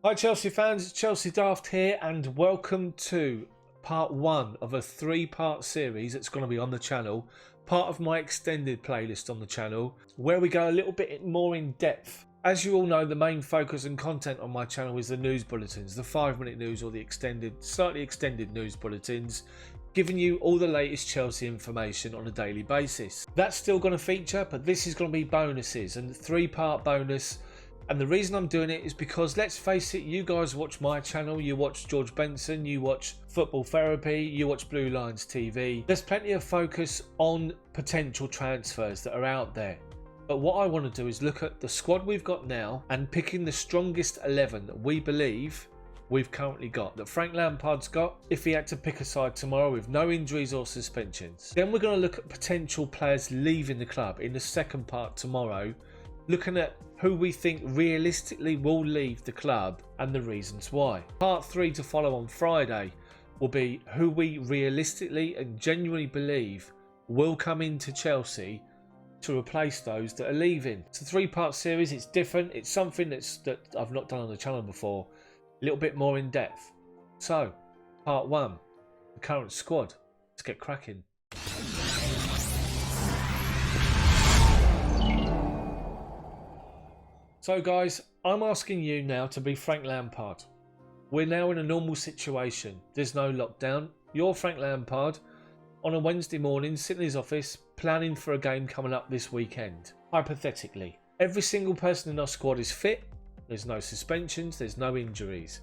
Hi Chelsea fans, it's Chelsea Daft here and welcome to part 1 of a 3-part series that's going to be on the channel, part of my extended playlist on the channel, where we go a little bit more in depth. As you all know, the main focus and content on my channel is the news bulletins, the 5-minute news or the slightly extended news bulletins, giving you all the latest Chelsea information on a daily basis. That's still going to feature, but this is going to be bonuses and 3-part bonus. And the reason I'm doing it is because, let's face it, you guys watch my channel, you watch George Benson, you watch Football Therapy, you watch Blue Lines TV. There's plenty of focus on potential transfers that are out there. But what I want to do is look at the squad we've got now and picking the strongest 11 that we believe we've currently got, that Frank Lampard's got, if he had to pick a side tomorrow with no injuries or suspensions. Then we're going to look at potential players leaving the club in the second part tomorrow, looking at who we think realistically will leave the club and the reasons why. Part 3 to follow on Friday will be who we realistically and genuinely believe will come into Chelsea to replace those that are leaving. It's a 3-part series, it's different, it's something that I've not done on the channel before, a little bit more in depth. So, part 1, the current squad. Let's get cracking. So guys, I'm asking you now to be Frank Lampard. We're now in a normal situation. There's no lockdown. You're Frank Lampard on a Wednesday morning, sitting in his office, planning for a game coming up this weekend. Hypothetically, every single person in our squad is fit. There's no suspensions. There's no injuries.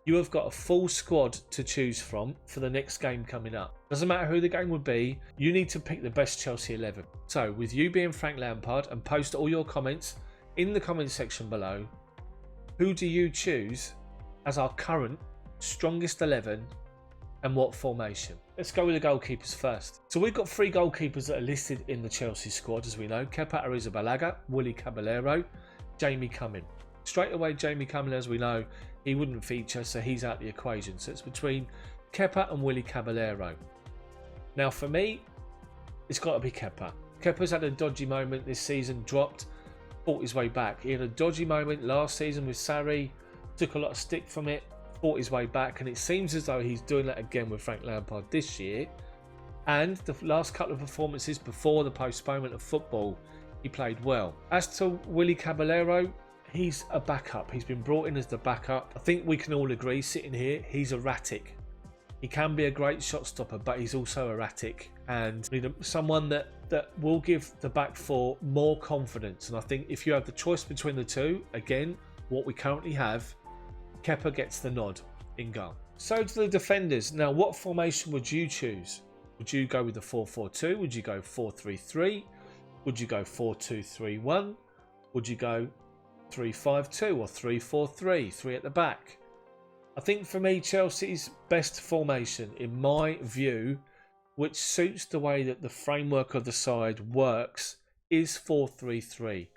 You have got a full squad to choose from for the next game coming up. Doesn't matter who the game would be, you need to pick the best Chelsea 11. So with you being Frank Lampard, and post all your comments in the comment section below, who do you choose as our current strongest 11 and what formation? Let's go with the goalkeepers first. So we've got 3 goalkeepers that are listed in the Chelsea squad, as we know: Kepa Arrizabalaga, Willy Caballero, Jamie Cumming. Straight away, Jamie Cumming, as we know, he wouldn't feature, so he's out the equation. So it's between Kepa and Willy Caballero. Now for me, it's got to be Kepa. Kepa's had a dodgy moment this season, dropped, fought his way back. He had a dodgy moment last season with Sarri, took a lot of stick from it, fought his way back, and it seems as though he's doing that again with Frank Lampard this year. And the last couple of performances before the postponement of football, he played well. As to Willy Caballero, he's a backup. He's been brought in as the backup. I think we can all agree, sitting here, he's erratic. He can be a great shot stopper, but he's also erratic, and someone that will give the back 4 more confidence. And I think if you have the choice between the two, again, what we currently have, Kepa gets the nod in goal. So to the defenders. Now, what formation would you choose? Would you go with the 4-4-2? Would you go 4-3-3? Would you go 4-2-3-1? Would you go 3-5-2 or 3-4-3, 3 at the back? I think for me, Chelsea's best formation, in my view, which suits the way that the framework of the side works, is 4-3-3.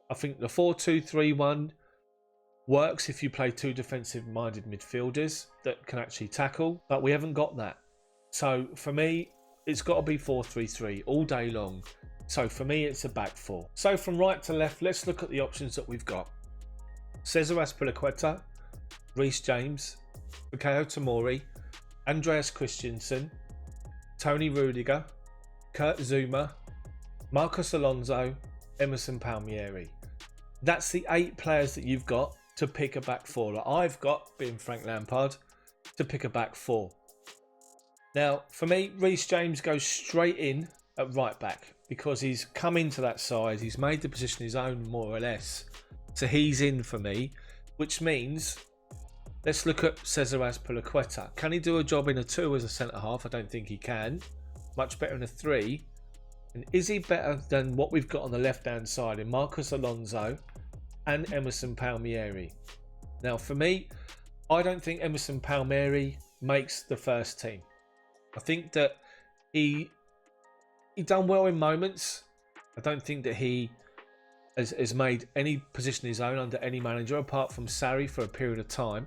I think the 4-2-3-1 works if you play 2 defensive-minded midfielders that can actually tackle, but we haven't got that. So for me, it's got to be 4-3-3 all day long. So for me, it's a back 4. So from right to left, let's look at the options that we've got. Cesar Azpilicueta, Reece James, Bukayo Tomori, Andreas Christensen, Tony Rudiger, Kurt Zouma, Marcos Alonso, Emerson Palmieri. That's the 8 players that you've got to pick a back 4. That I've got, being Frank Lampard, to pick a back 4. Now, for me, Reece James goes straight in at right back because he's come into that side. He's made the position his own, more or less. So he's in for me, which means let's look at Cesar Azpilicueta. Can he do a job in a 2 as a centre-half? I don't think he can. Much better in a 3. And is he better than what we've got on the left-hand side in Marcos Alonso and Emerson Palmieri? Now, for me, I don't think Emerson Palmieri makes the first team. I think that he done well in moments. I don't think that he has made any position his own under any manager apart from Sarri for a period of time.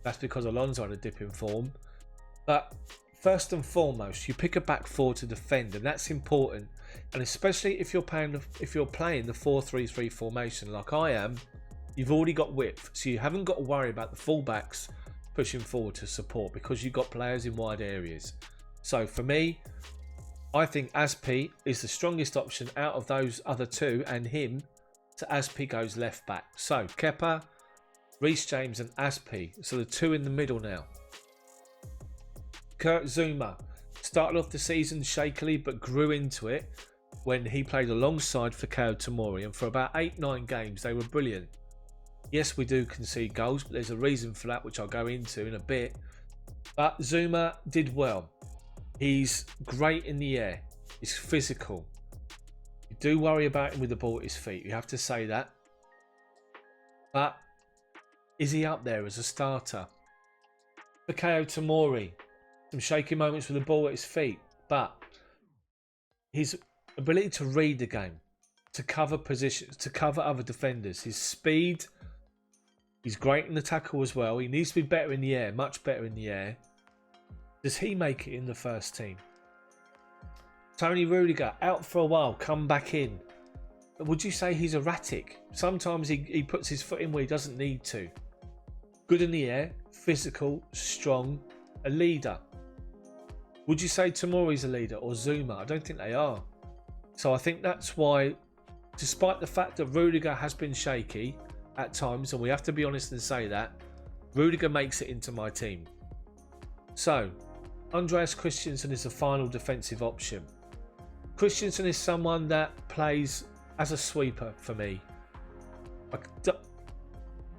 That's because Alonso had a dip in form. But first and foremost, you pick a back 4 to defend, and that's important. And especially if you're playing the 4-3-3 formation like I am, You've already got width, so you haven't got to worry about the fullbacks pushing forward to support because you've got players in wide areas. So for me, I think Aspi is the strongest option out of those other two, and him to Aspi goes left back. So Kepa, Reece James and Aspi. So the two in the middle now. Kurt Zouma started off the season shakily but grew into it when he played alongside Fikayo Tomori, and for about 8-9 games they were brilliant. Yes, we do concede goals, but there's a reason for that which I'll go into in a bit. But Zouma did well. He's great in the air. He's physical. You do worry about him with the ball at his feet. You have to say that. But is he up there as a starter? Fikayo Tomori. Some shaky moments with the ball at his feet. But his ability to read the game, to cover positions, to cover other defenders, his speed, he's great in the tackle as well. He needs to be better in the air, much better in the air. Does he make it in the first team? Tony Rudiger, out for a while, come back in. Would you say he's erratic? Sometimes he puts his foot in where he doesn't need to. Good in the air, physical, strong, a leader. Would you say Tomori's a leader or Zouma? I don't think they are. So I think that's why, despite the fact that Rudiger has been shaky at times, and we have to be honest and say that, Rudiger makes it into my team. So, Andreas Christensen is the final defensive option. Christensen is someone that plays as a sweeper for me.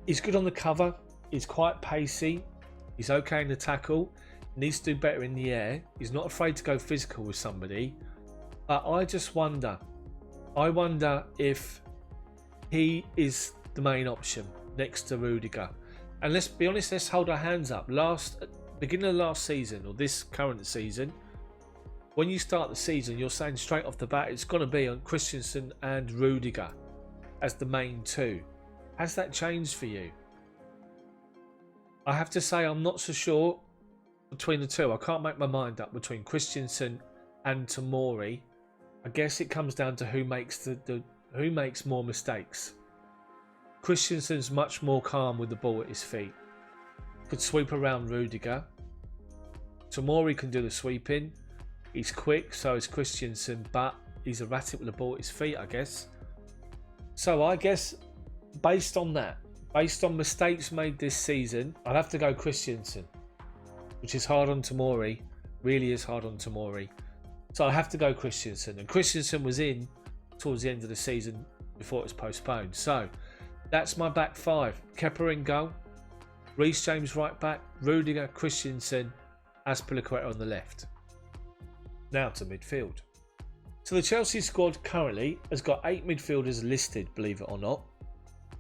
He's good on the cover. He's quite pacey. He's okay in the tackle. Needs to do better in the air. He's not afraid to go physical with somebody. But I just wonder. I wonder if he is the main option next to Rudiger. And let's be honest, let's hold our hands up. Beginning of last season, or this current season, when you start the season, you're saying straight off the bat it's going to be on Christensen and Rudiger as the main two. Has that changed for you? I have to say I'm not so sure between the two. I can't make my mind up between Christensen and Tomori. I guess it comes down to who makes who makes more mistakes. Christensen's much more calm with the ball at his feet. Could sweep around Rudiger. Tomori can do the sweeping. He's quick, so is Christensen, but he's erratic with the ball at his feet, I guess. So I guess based on that, based on mistakes made this season, I'd have to go Christensen, which is hard on Tomori. Really is hard on Tomori. So I have to go Christensen. And Christensen was in towards the end of the season before it was postponed. So that's my back five. Kepa in goal. Reece James right back. Rudiger, Christensen, Azpilicueta on the left. Now to midfield. So the Chelsea squad currently has got 8 midfielders listed, believe it or not.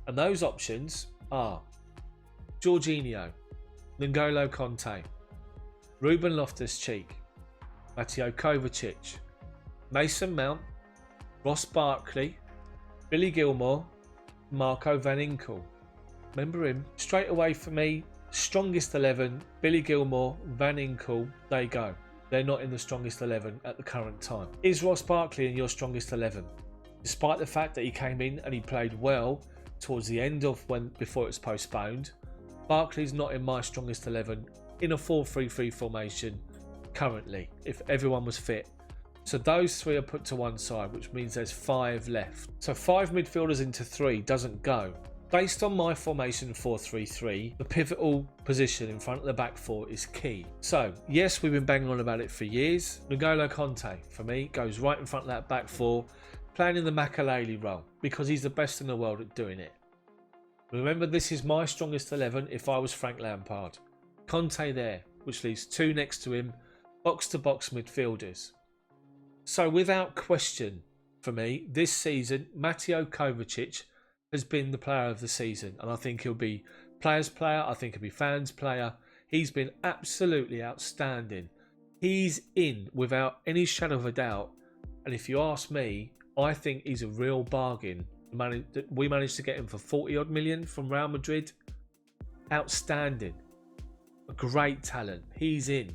And those options are Jorginho, N'Golo Kanté, Ruben Loftus-Cheek, Mateo Kovacic, Mason Mount, Ross Barkley, Billy Gilmour, Marco Van Inkel. Remember him? Straight away for me, strongest 11, Billy Gilmour, Van Inkel, they go. They're not in the strongest 11 at the current time. Is Ross Barkley in your strongest 11? Despite the fact that he came in and he played well towards the end of before it was postponed, Barkley's not in my strongest 11 in a 4-3-3 formation currently, if everyone was fit. So those 3 are put to one side, which means there's 5 left. So 5 midfielders into 3 doesn't go. Based on my formation 4-3-3, the pivotal position in front of the back 4 is key. So, yes, we've been banging on about it for years. N'Golo Kanté, for me, goes right in front of that back 4, playing in the Makelele role, because he's the best in the world at doing it. Remember, this is my strongest 11 if I was Frank Lampard. Kanté there, which leaves 2 next to him, box-to-box midfielders. So, without question, for me, this season, Mateo Kovacic has been the player of the season, and I think he'll be players' player. I think he'll be fans' player. He's been absolutely outstanding. He's in without any shadow of a doubt, and if you ask me, I think he's a real bargain. We managed to get him for 40 odd million from Real Madrid. Outstanding, a great talent. He's in.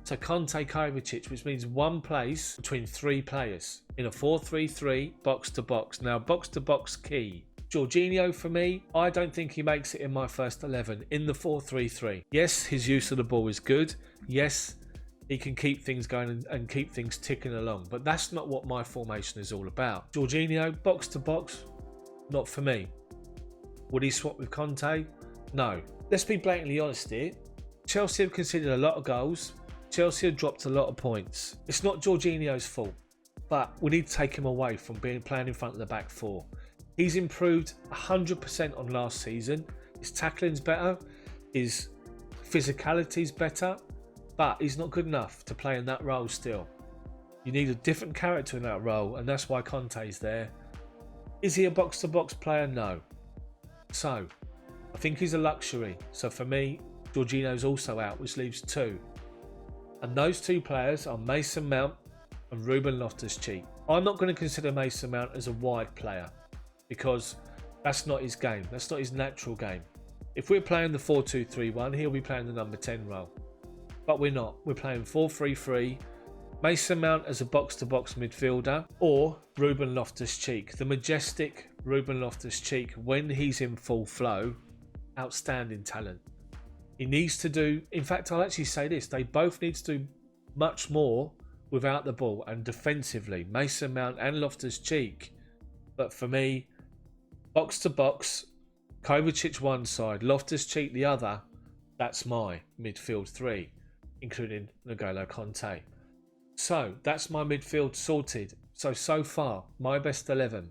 So Kanté Kovacic, which means one place between 3 players in a 4-3-3 box to box. Now box to box key. Jorginho, for me, I don't think he makes it in my first 11 in the 4-3-3. Yes, his use of the ball is good. Yes, he can keep things going and keep things ticking along. But that's not what my formation is all about. Jorginho, box to box, not for me. Would he swap with Conte? No. Let's be blatantly honest here. Chelsea have conceded a lot of goals. Chelsea have dropped a lot of points. It's not Jorginho's fault, but we need to take him away from playing in front of the back four. He's improved 100% on last season. His tackling's better. His physicality's better. But he's not good enough to play in that role still. You need a different character in that role, and that's why Conte's there. Is he a box-to-box player? No. So, I think he's a luxury. So for me, Jorginho's also out, which leaves 2. And those 2 players are Mason Mount and Ruben Loftus-Cheek. I'm not going to consider Mason Mount as a wide player, because that's not his game. That's not his natural game. If we're playing the 4-2-3-1, he'll be playing the number 10 role. But we're not. We're playing 4-3-3. Mason Mount as a box-to-box midfielder, or Ruben Loftus-Cheek. The majestic Ruben Loftus-Cheek, when he's in full flow, outstanding talent. He needs to do... In fact, I'll actually say this. They both need to do much more without the ball and defensively. Mason Mount and Loftus-Cheek. But for me, box to box, Kovacic one side, Loftus-Cheek the other. That's my midfield 3, including N'Golo Conte. So that's my midfield sorted. So far, my best 11.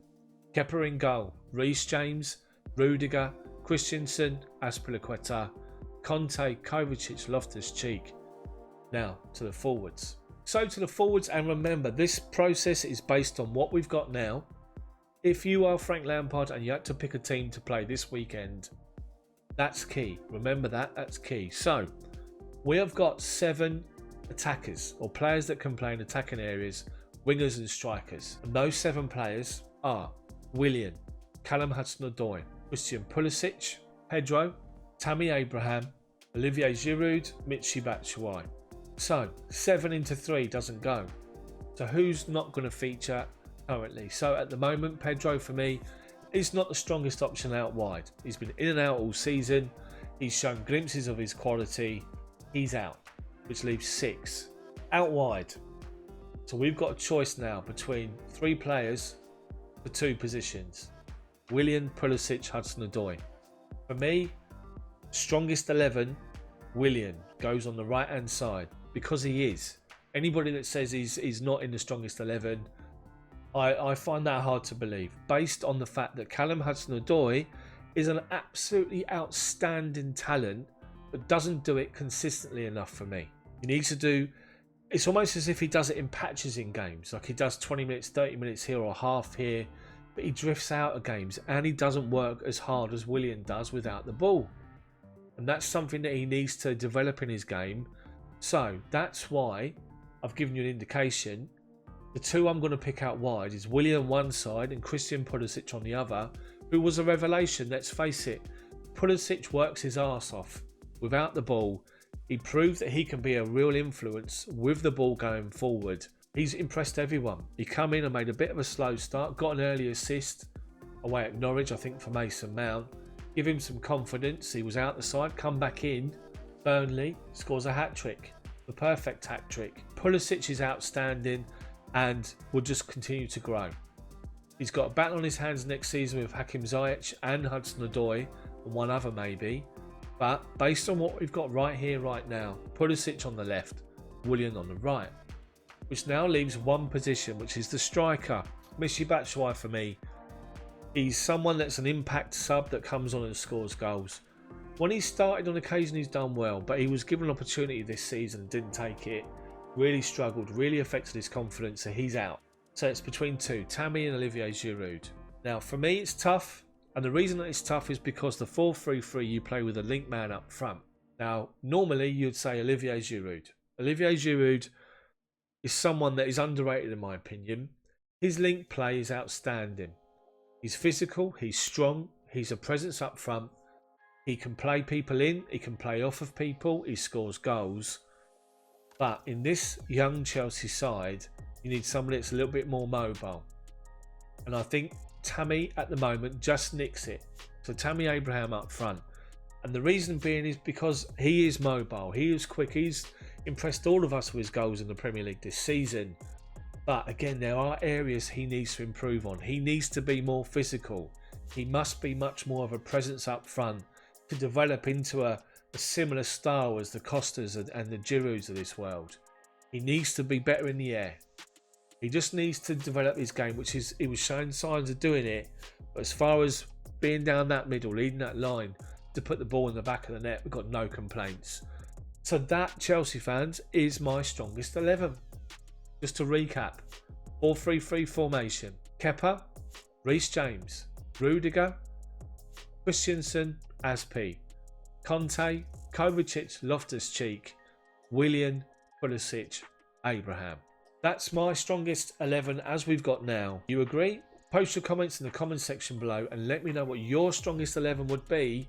Kepa in goal, Reece James, Rudiger, Christensen, Azpilicueta, Conte, Kovacic, Loftus-Cheek. Now to the forwards. So to the forwards, and remember, this process is based on what we've got now. If you are Frank Lampard and you had to pick a team to play this weekend, that's key. Remember that, that's key. So, we have got 7 attackers, or players that can play in attacking areas, wingers and strikers. And those 7 players are Willian, Callum Hudson-Odoi, Christian Pulisic, Pedro, Tammy Abraham, Olivier Giroud, Michy Batshuayi. So, 7 into 3 doesn't go. So who's not going to feature currently? So at the moment, Pedro for me is not the strongest option out wide. He's been in and out all season. He's shown glimpses of his quality. He's out, which leaves 6 out wide. So we've got a choice now between 3 players for 2 positions. Willian, Pulisic, Hudson-Odoi. For me, strongest 11, Willian goes on the right hand side because he is. Anybody that says he's not in the strongest 11, I find that hard to believe, based on the fact that Callum Hudson-Odoi is an absolutely outstanding talent, but doesn't do it consistently enough for me. He needs to do... It's almost as if he does it in patches in games, like he does 20 minutes, 30 minutes here or half here, but he drifts out of games and he doesn't work as hard as Willian does without the ball. And that's something that he needs to develop in his game. So that's why I've given you an indication. The 2 I'm going to pick out wide is Willian on one side and Christian Pulisic on the other, who was a revelation, let's face it. Pulisic works his arse off without the ball. He proved that he can be a real influence with the ball going forward. He's impressed everyone. He come in and made a bit of a slow start, got an early assist away at Norwich, I think, for Mason Mount. Give him some confidence. He was out the side, come back in. Burnley scores a hat-trick, the perfect hat-trick. Pulisic is outstanding and will just continue to grow. He's got a battle on his hands next season with Hakim Ziyech and Hudson-Odoi, and one other maybe. But based on what we've got right here, right now, Pulisic on the left, Willian on the right, which now leaves one position, which is the striker. Michy Batshuayi for me. He's someone that's an impact sub that comes on and scores goals. When he started on occasion, he's done well, but he was given an opportunity this season and didn't take it. Really struggled, really affected his confidence, so he's out. So it's between 2, Tammy and Olivier Giroud. Now, for me, it's tough. And the reason that it's tough is because the 4-3-3, you play with a link man up front. Now, normally you'd say Olivier Giroud. Olivier Giroud is someone that is underrated in my opinion. His link play is outstanding. He's physical, he's strong, he's a presence up front. He can play people in, he can play off of people, he scores goals. But in this young Chelsea side, you need somebody that's a little bit more mobile. And I think Tammy at the moment just nicks it. So Tammy Abraham up front. And the reason being is because he is mobile, he is quick, he's impressed all of us with his goals in the Premier League this season. But again, there are areas he needs to improve on. He needs to be more physical. He must be much more of a presence up front to develop into a similar style as the Costas and the Girouds of this world. He needs to be better in the air. He just needs to develop his game, which is, he was showing signs of doing it. But as far as being down that middle, leading that line to put the ball in the back of the net, we've got no complaints. So that, Chelsea fans, is my strongest 11. Just to recap, 4-3-3 formation. Kepa, Reece James, Rudiger, Christensen, Aspi, Conte, Kovacic, Loftus-Cheek, Willian, Pulisic, Abraham. That's my strongest 11 as we've got now. You agree? Post your comments in the comment section below and let me know what your strongest 11 would be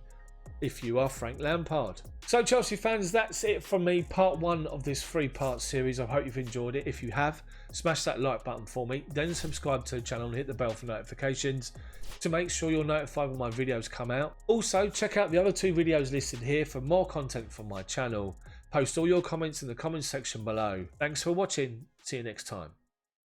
if you are Frank Lampard. So Chelsea fans, that's it from me. Part 1 of this 3-part series. I hope you've enjoyed it. If you have, smash that like button for me. Then subscribe to the channel and hit the bell for notifications to make sure you're notified when my videos come out. Also, check out the other 2 videos listed here for more content from my channel. Post all your comments in the comment section below. Thanks for watching. See you next time.